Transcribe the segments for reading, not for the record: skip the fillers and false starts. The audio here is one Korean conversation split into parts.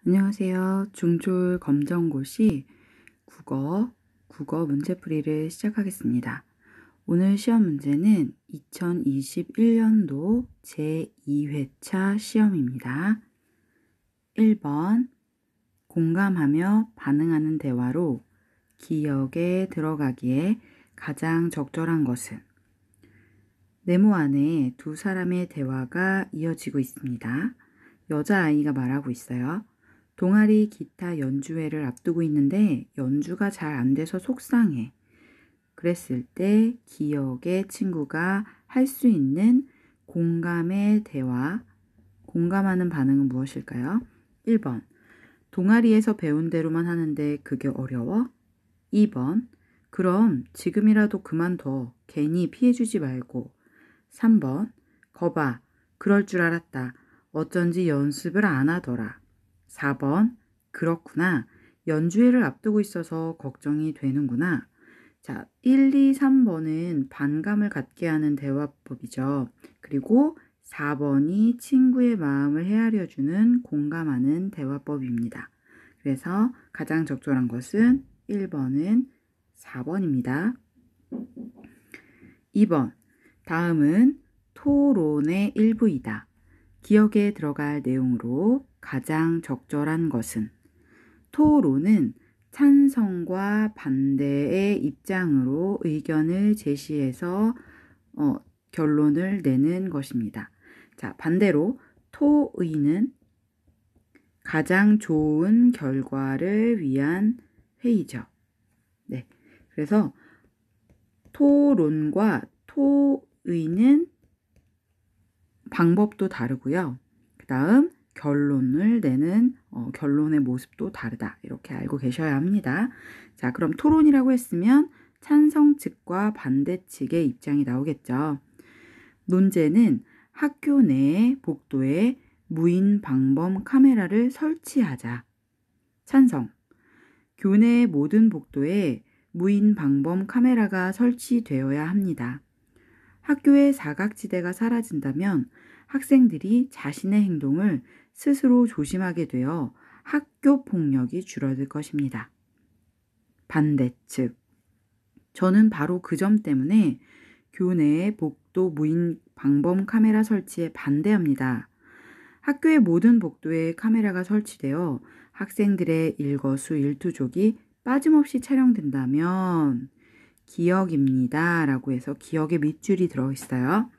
안녕하세요. 중졸 검정고시 국어 문제풀이를 시작하겠습니다. 오늘 시험 문제는 2021년도 제2회차 시험입니다. 1번 공감하며 반응하는 대화로 기억에 들어가기에 가장 적절한 것은? 네모 안에 두 사람의 대화가 이어지고 있습니다. 여자아이가 말하고 있어요. 동아리 기타 연주회를 앞두고 있는데 연주가 잘 안 돼서 속상해. 그랬을 때 기억의 친구가 할 수 있는 공감의 대화, 공감하는 반응은 무엇일까요? 1번, 동아리에서 배운 대로만 하는데 그게 어려워? 2번, 그럼 지금이라도 그만둬. 괜히 피해주지 말고. 3번, 거봐. 그럴 줄 알았다. 어쩐지 연습을 안 하더라. 4번, 그렇구나. 연주회를 앞두고 있어서 걱정이 되는구나. 자, 1, 2, 3번은 반감을 갖게 하는 대화법이죠. 그리고 4번이 친구의 마음을 헤아려주는 공감하는 대화법입니다. 그래서 가장 적절한 것은 1번은 4번입니다. 2번, 다음은 토론의 일부이다. 기억에 들어갈 내용으로 가장 적절한 것은? 토론은 찬성과 반대의 입장으로 의견을 제시해서 결론을 내는 것입니다. 자, 반대로 토의는 가장 좋은 결과를 위한 회의죠. 네, 그래서 토론과 토의는 방법도 다르고요. 그 다음 결론을 내는 결론의 모습도 다르다. 이렇게 알고 계셔야 합니다. 자, 그럼 토론이라고 했으면 찬성 측과 반대 측의 입장이 나오겠죠. 논제는 학교 내 복도에 무인 방범 카메라를 설치하자. 찬성. 교내 모든 복도에 무인 방범 카메라가 설치되어야 합니다. 학교의 사각지대가 사라진다면 학생들이 자신의 행동을 스스로 조심하게 되어 학교 폭력이 줄어들 것입니다. 반대측. 저는 바로 그 점 때문에 교내에 복도 무인 방범 카메라 설치에 반대합니다. 학교의 모든 복도에 카메라가 설치되어 학생들의 일거수일투족이 빠짐없이 촬영된다면 기억입니다. 라고 해서 기억의 밑줄이 들어있어요.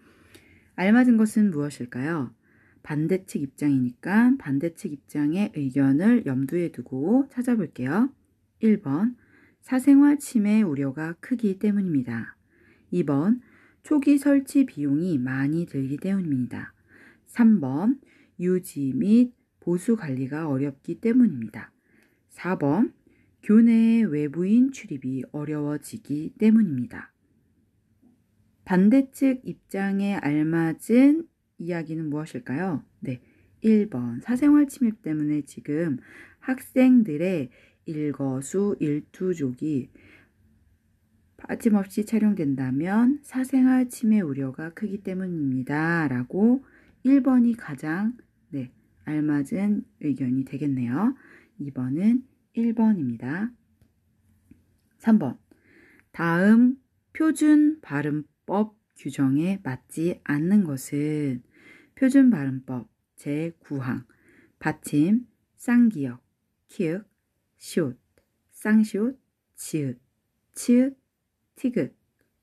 알맞은 것은 무엇일까요? 반대측 입장이니까 반대측 입장의 의견을 염두에 두고 찾아볼게요. 1번, 사생활 침해 우려가 크기 때문입니다. 2번, 초기 설치 비용이 많이 들기 때문입니다. 3번, 유지 및 보수 관리가 어렵기 때문입니다. 4번, 교내에 외부인 출입이 어려워지기 때문입니다. 반대측 입장에 알맞은 이야기는 무엇일까요? 네, 1번 사생활 침해 때문에 지금 학생들의 일거수일투족이 빠짐없이 촬영된다면 사생활 침해 우려가 크기 때문입니다. 라고 1번이 가장 알맞은 의견이 되겠네요. 2번은 1번입니다. 3번, 다음 표준 발음법 규정에 맞지 않는 것은? 표준 발음법 제9항 받침, 쌍기역, 키읔, 시옷, 쌍시옷, 지읒, 치읒, 티귿,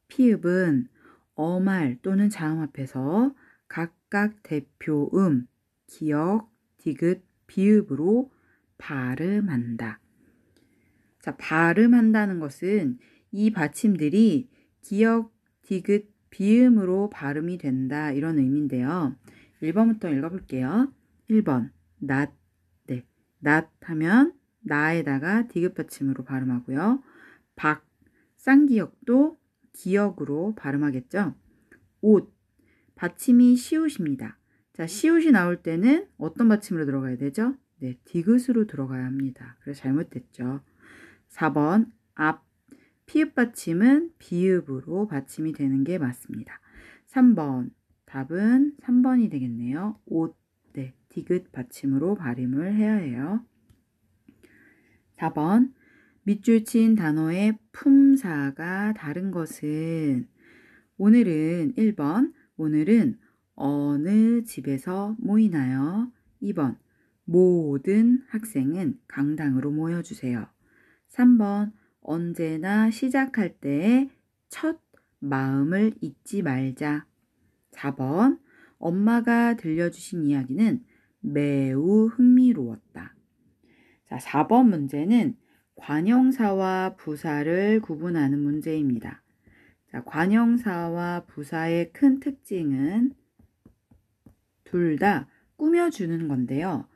피읍은 어말 또는 자음 앞에서 각각 대표음, 기역, 디귿, 비읍으로 발음한다. 자, 발음한다는 것은 이 받침들이 기역, 디귿, 비음으로 발음이 된다. 이런 의미인데요. 1번부터 읽어볼게요. 1번, 낫. 네, 낫 하면 나에다가 디귿 받침으로 발음하고요. 박, 쌍기역도 기역으로 발음하겠죠. 옷, 받침이 시옷입니다. 자, 시옷이 나올 때는 어떤 받침으로 들어가야 되죠? 네, 디귿으로 들어가야 합니다. 그래서 잘못됐죠. 4번 앞, 피읍 받침은 비읍으로 받침이 되는 게 맞습니다. 3번, 답은 3번이 되겠네요. 옷, 네, 디귿 받침으로 발음을 해야 해요. 4번 밑줄 친 단어의 품사가 다른 것은 오늘은 1번 오늘은 어느 집에서 모이나요? 2번 모든 학생은 강당으로 모여주세요. 3번 언제나 시작할 때의 첫 마음을 잊지 말자. 4번 엄마가 들려주신 이야기는 매우 흥미로웠다. 자, 4번 문제는 관형사와 부사를 구분하는 문제입니다. 자, 관형사와 부사의 큰 특징은 둘 다 꾸며주는 건데요.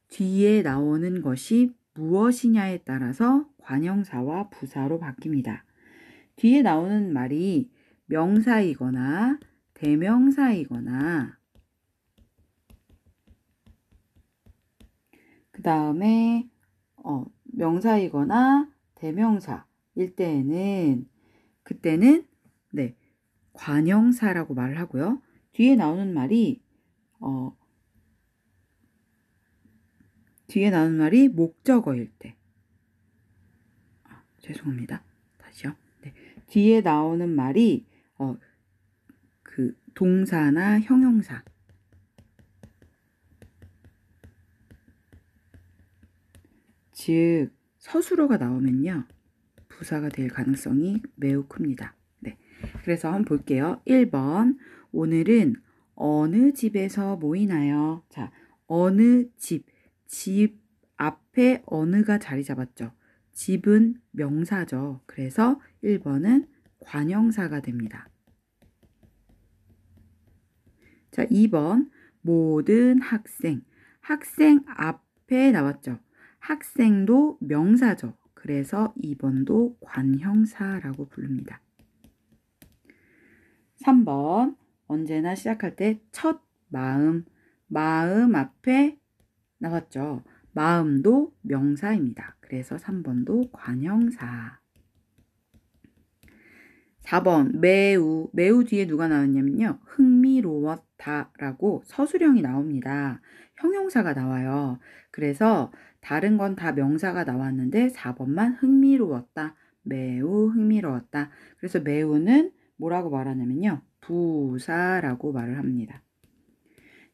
뒤에 나오는 것이 무엇이냐에 따라서 관형사와 부사로 바뀝니다. 뒤에 나오는 말이 명사이거나 대명사이거나 그 다음에 명사이거나 대명사일 때에는 그때는 네, 관형사라고 말을 하고요. 뒤에 나오는 말이 목적어일 때. 죄송합니다. 다시요. 네. 뒤에 나오는 말이 그 동사나 형용사. 즉 서술어가 나오면요. 부사가 될 가능성이 매우 큽니다. 네. 그래서 한번 볼게요. 1번 오늘은 어느 집에서 모이나요? 자, 어느 집 앞에 어느가 자리 잡았죠. 집은 명사죠. 그래서 1번은 관형사가 됩니다. 자, 2번 모든 학생 앞에 나왔죠. 학생도 명사죠. 그래서 2번도 관형사라고 부릅니다. 3번 언제나 시작할 때 첫 마음 앞에 나왔죠. 마음도 명사입니다. 그래서 3번도 관형사. 4번 매우 뒤에 누가 나왔냐면요. 흥미로웠다라고 서술형이 나옵니다. 형용사가 나와요. 그래서 다른 건 다 명사가 나왔는데 4번만 흥미로웠다. 매우 흥미로웠다. 그래서 매우는 뭐라고 말하냐면요. 부사라고 말을 합니다.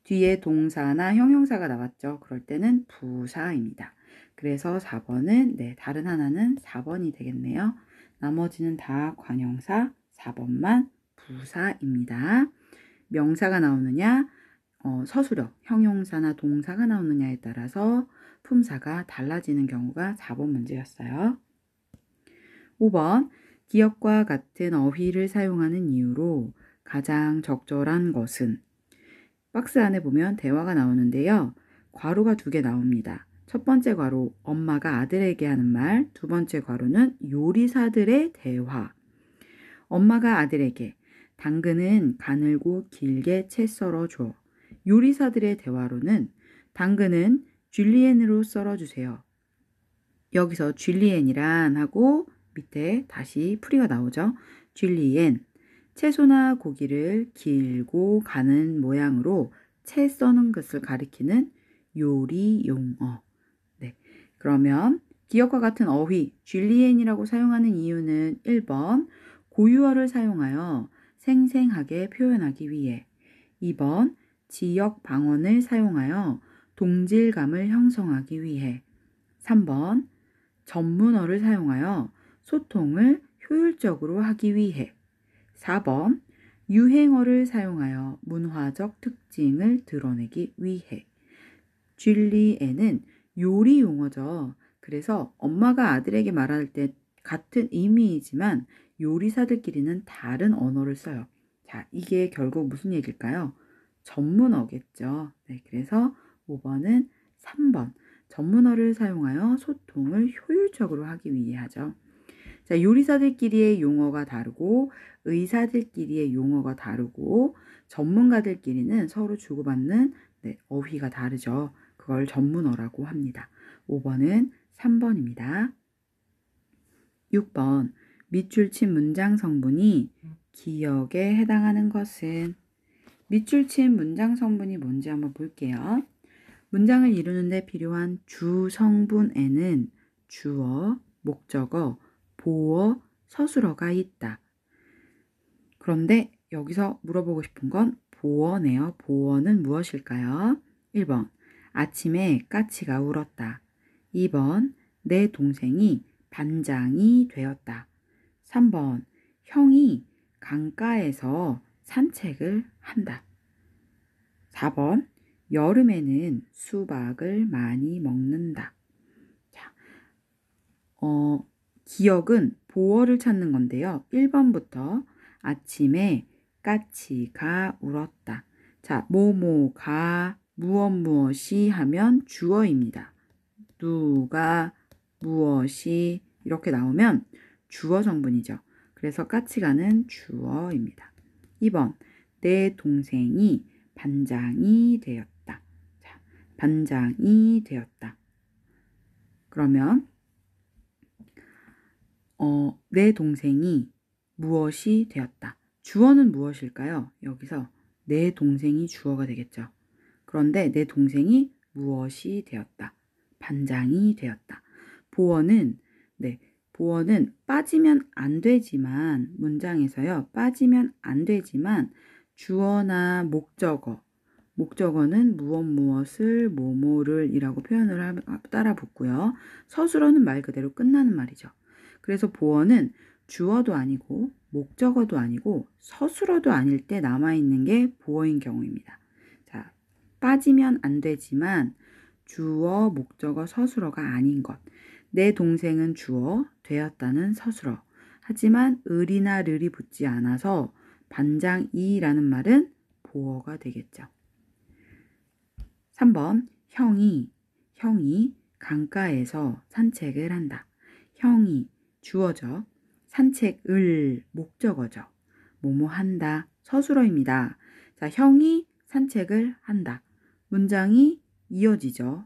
뒤에 동사나 형용사가 나왔죠. 그럴 때는 부사입니다. 그래서 4번은 다른 하나는 4번이 되겠네요. 나머지는 다 관형사, 4번만 부사입니다. 명사가 나오느냐, 서술어, 형용사나 동사가 나오느냐에 따라서 품사가 달라지는 경우가 4번 문제였어요. 5번 기억과 같은 어휘를 사용하는 이유로 가장 적절한 것은 박스 안에 보면 대화가 나오는데요. 괄호가 2개 나옵니다. 첫 번째 괄호 엄마가 아들에게 하는 말, 두 번째 괄호는 요리사들의 대화. 엄마가 아들에게 당근은 가늘고 길게 채 썰어줘. 요리사들의 대화로는 당근은 줄리엔으로 썰어주세요. 여기서 줄리엔이란 하고 밑에 다시 풀이가 나오죠. 줄리엔, 채소나 고기를 길고 가는 모양으로 채 써는 것을 가리키는 요리 용어. 네, 그러면 기억과 같은 어휘, 줄리엔이라고 사용하는 이유는 1번, 고유어를 사용하여 생생하게 표현하기 위해 2번, 지역 방언을 사용하여 동질감을 형성하기 위해 3번, 전문어를 사용하여 소통을 효율적으로 하기 위해 4번, 유행어를 사용하여 문화적 특징을 드러내기 위해 줄리엔은 요리 용어죠. 그래서 엄마가 아들에게 말할 때 같은 의미이지만 요리사들끼리는 다른 언어를 써요. 자, 이게 결국 무슨 얘기일까요? 전문어겠죠. 네, 그래서 5번은 3번. 전문어를 사용하여 소통을 효율적으로 하기 위해 하죠. 자, 요리사들끼리의 용어가 다르고 의사들끼리의 용어가 다르고 전문가들끼리는 서로 주고받는 어휘가 다르죠. 그걸 전문어라고 합니다. 5번은 3번입니다. 6번 밑줄 친 문장 성분이 기억에 해당하는 것은 밑줄 친 문장 성분이 뭔지 한번 볼게요. 문장을 이루는 데 필요한 주 성분에는 주어, 목적어, 보어, 서술어가 있다. 그런데 여기서 물어보고 싶은 건 보어네요. 보어는 무엇일까요? 1번 아침에 까치가 울었다. 2번 내 동생이 반장이 되었다. 3번 형이 강가에서 산책을 한다. 4번 여름에는 수박을 많이 먹는다. 자, 기억은 보어를 찾는 건데요. 1번부터 아침에 까치가 울었다. 자, 뭐뭐가 무엇이 하면 주어입니다. 누가 무엇이 이렇게 나오면 주어 성분이죠. 그래서 까치가는 주어입니다. 2번 내 동생이 반장이 되었다. 자, 반장이 되었다. 그러면 내 동생이 무엇이 되었다. 주어는 무엇일까요? 여기서 내 동생이 주어가 되겠죠. 그런데 내 동생이 무엇이 되었다. 반장이 되었다. 보어는 보어는 빠지면 안 되지만 문장에서요. 빠지면 안 되지만 주어나 목적어는 무엇을 뭐뭐를 이라고 표현을 따라 붙고요. 서술어는 말 그대로 끝나는 말이죠. 그래서 보어는 주어도 아니고 목적어도 아니고 서술어도 아닐 때 남아있는 게 보어인 경우입니다. 자, 빠지면 안 되지만 주어, 목적어, 서술어가 아닌 것. 내 동생은 주어, 되었다는 서술어. 하지만 을이나 르이 붙지 않아서 반장이라는 말은 보어가 되겠죠. 3번 형이 강가에서 산책을 한다. 형이 주어죠. 산책을 목적어죠. 뭐뭐 한다. 서술어입니다. 자, 형이 산책을 한다. 문장이 이어지죠.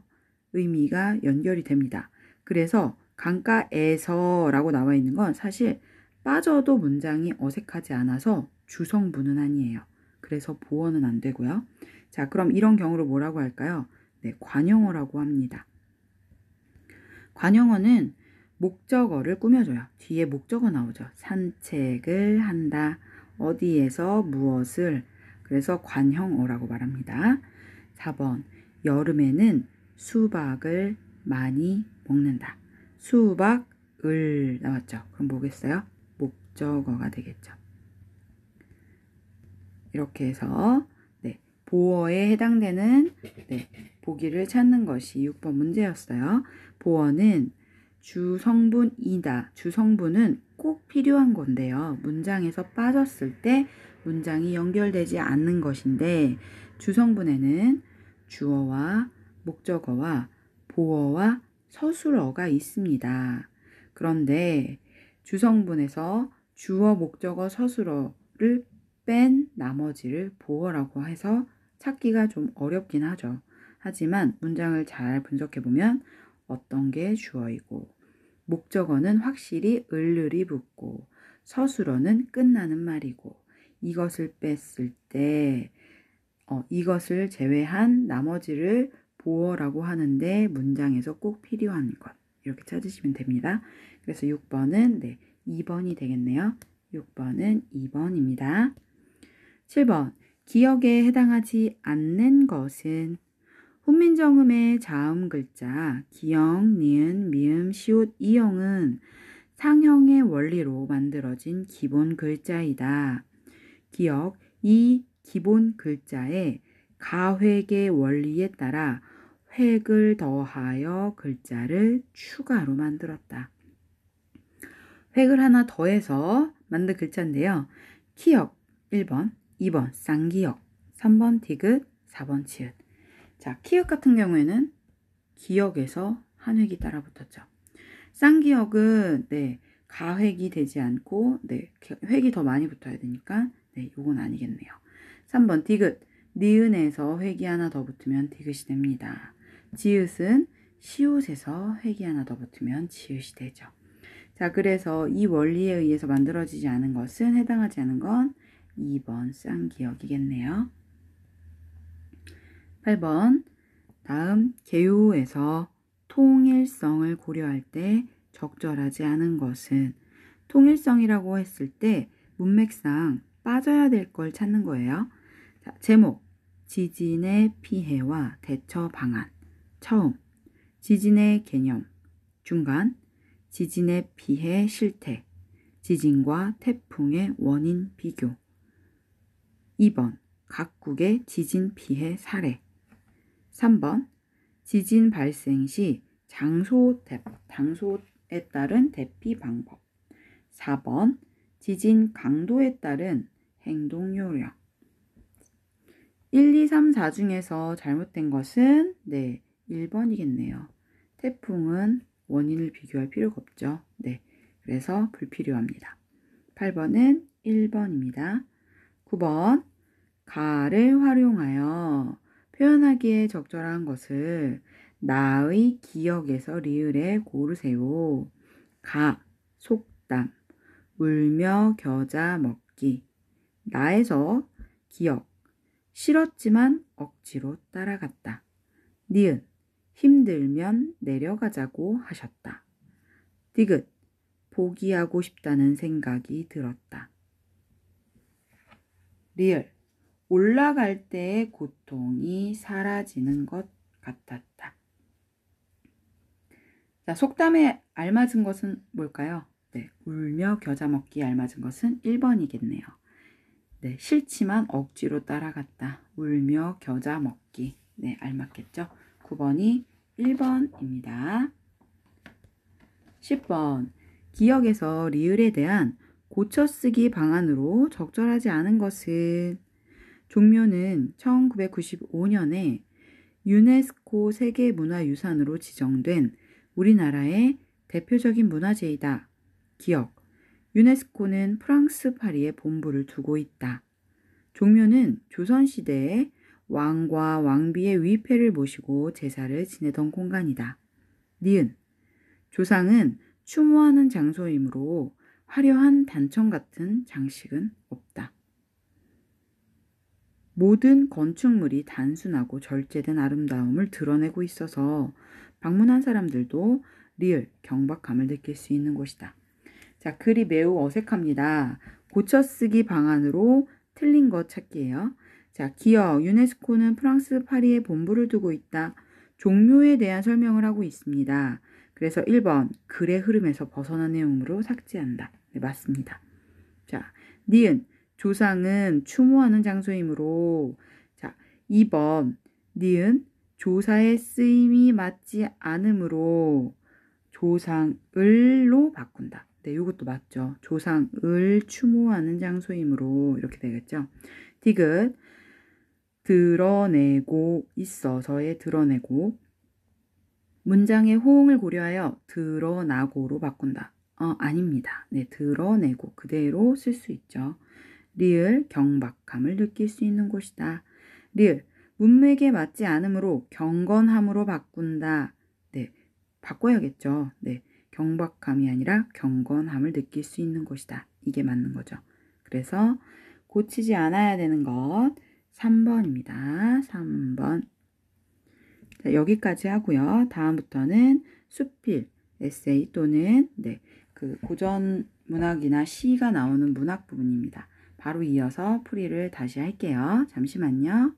의미가 연결이 됩니다. 그래서 강가에서 라고 나와 있는 건 사실 빠져도 문장이 어색하지 않아서 주성분은 아니에요. 그래서 보어는 안 되고요. 자, 그럼 이런 경우를 뭐라고 할까요? 네, 관용어라고 합니다. 관용어는 목적어를 꾸며줘요. 뒤에 목적어 나오죠. 산책을 한다. 어디에서 무엇을. 그래서 관형어라고 말합니다. 4번 여름에는 수박을 많이 먹는다. 수박을 나왔죠. 그럼 뭐겠어요? 목적어가 되겠죠. 이렇게 해서 보어에 해당되는 보기를 찾는 것이 6번 문제였어요. 보어는 주성분이다. 주성분은 꼭 필요한 건데요. 문장에서 빠졌을 때 문장이 연결되지 않는 것인데 주성분에는 주어와 목적어와 보어와 서술어가 있습니다. 그런데 주성분에서 주어, 목적어, 서술어를 뺀 나머지를 보어라고 해서 찾기가 좀 어렵긴 하죠. 하지만 문장을 잘 분석해보면 어떤 게 주어이고 목적어는 확실히 을을이 붙고 서술어는 끝나는 말이고 이것을 뺐을 때 이것을 제외한 나머지를 보어라고 하는데 문장에서 꼭 필요한 것 이렇게 찾으시면 됩니다. 그래서 6번은 2번이 되겠네요. 6번은 2번입니다. 7번 기억에 해당하지 않는 것은 훈민정음의 자음 글자 기역, 니은, 미음, 시옷, 이형은 상형의 원리로 만들어진 기본 글자이다. 기역, 이 기본 글자의 가획의 원리에 따라 획을 더하여 글자를 추가로 만들었다. 획을 하나 더해서 만든 글자인데요. 키역 1번, 2번 쌍기역, 3번 디귿, 4번 치읓. 자, 키역 같은 경우에는 기역에서 한 획이 따라 붙었죠. 쌍기역은 가획이 되지 않고 획이 더 많이 붙어야 되니까 요건 아니겠네요. 3번 디귿, 니은에서 획이 하나 더 붙으면 디귿이 됩니다. 지읒은 시옷에서 획이 하나 더 붙으면 지읒이 되죠. 자, 그래서 이 원리에 의해서 만들어지지 않은 것은 해당하지 않은 건 2번 쌍기역이겠네요. 8번 다음 개요에서 통일성을 고려할 때 적절하지 않은 것은 통일성이라고 했을 때 문맥상 빠져야 될 걸 찾는 거예요. 자, 제목 지진의 피해와 대처 방안 처음 지진의 개념 중간 지진의 피해 실태 지진과 태풍의 원인 비교 2번 각국의 지진 피해 사례 3번 지진 발생 시 장소에 따른 대피 방법 4번 지진 강도에 따른 행동 요령 1, 2, 3, 4 중에서 잘못된 것은 1번이겠네요. 태풍은 원인을 비교할 필요가 없죠. 그래서 불필요합니다. 8번은 1번입니다. 9번 가를 활용하여 표현하기에 적절한 것을 나의 기억에서 리을에 고르세요. 가, 속담, 울며 겨자 먹기. 나에서 기억, 싫었지만 억지로 따라갔다. 니은, 힘들면 내려가자고 하셨다. 디귿, 포기하고 싶다는 생각이 들었다. 리을, 올라갈 때의 고통이 사라지는 것 같았다. 자, 속담에 알맞은 것은 뭘까요? 울며 겨자 먹기에 알맞은 것은 1번이겠네요. 싫지만 억지로 따라갔다. 울며 겨자 먹기. 알맞겠죠? 9번이 1번입니다. 10번 기억에서 리을에 대한 고쳐쓰기 방안으로 적절하지 않은 것은 종묘는 1995년에 유네스코 세계문화유산으로 지정된 우리나라의 대표적인 문화재이다. 기억 유네스코는 프랑스 파리에 본부를 두고 있다. 종묘는 조선시대에 왕과 왕비의 위패를 모시고 제사를 지내던 공간이다. 니은 조상은 추모하는 장소이므로 화려한 단청 같은 장식은 없다. 모든 건축물이 단순하고 절제된 아름다움을 드러내고 있어서 방문한 사람들도 리을, 경박함을 느낄 수 있는 곳이다. 자, 글이 매우 어색합니다. 고쳐쓰기 방안으로 틀린 것 찾기예요. 자, 기억, 유네스코는 프랑스 파리에 본부를 두고 있다. 종묘에 대한 설명을 하고 있습니다. 그래서 1번, 글의 흐름에서 벗어난 내용으로 삭제한다. 맞습니다. 자, 니은, 조상은 추모하는 장소이므로 자 2번 니은 조사의 쓰임이 맞지 않으므로 조상을로 바꾼다. 이것도 맞죠. 조상을 추모하는 장소이므로 이렇게 되겠죠. 디귿 드러내고 있어서의 드러내고 문장의 호응을 고려하여 드러나고로 바꾼다. 아닙니다. 드러내고 그대로 쓸 수 있죠. 리을 경박함을 느낄 수 있는 곳이다. 리을 문맥에 맞지 않으므로 경건함으로 바꾼다. 바꿔야겠죠. 경박함이 아니라 경건함을 느낄 수 있는 곳이다. 이게 맞는 거죠. 그래서 고치지 않아야 되는 것 3번입니다. 3번. 자, 여기까지 하고요. 다음부터는 수필, 에세이 또는 그 고전 문학이나 시가 나오는 문학 부분입니다. 바로 이어서 풀이를 다시 할게요. 잠시만요.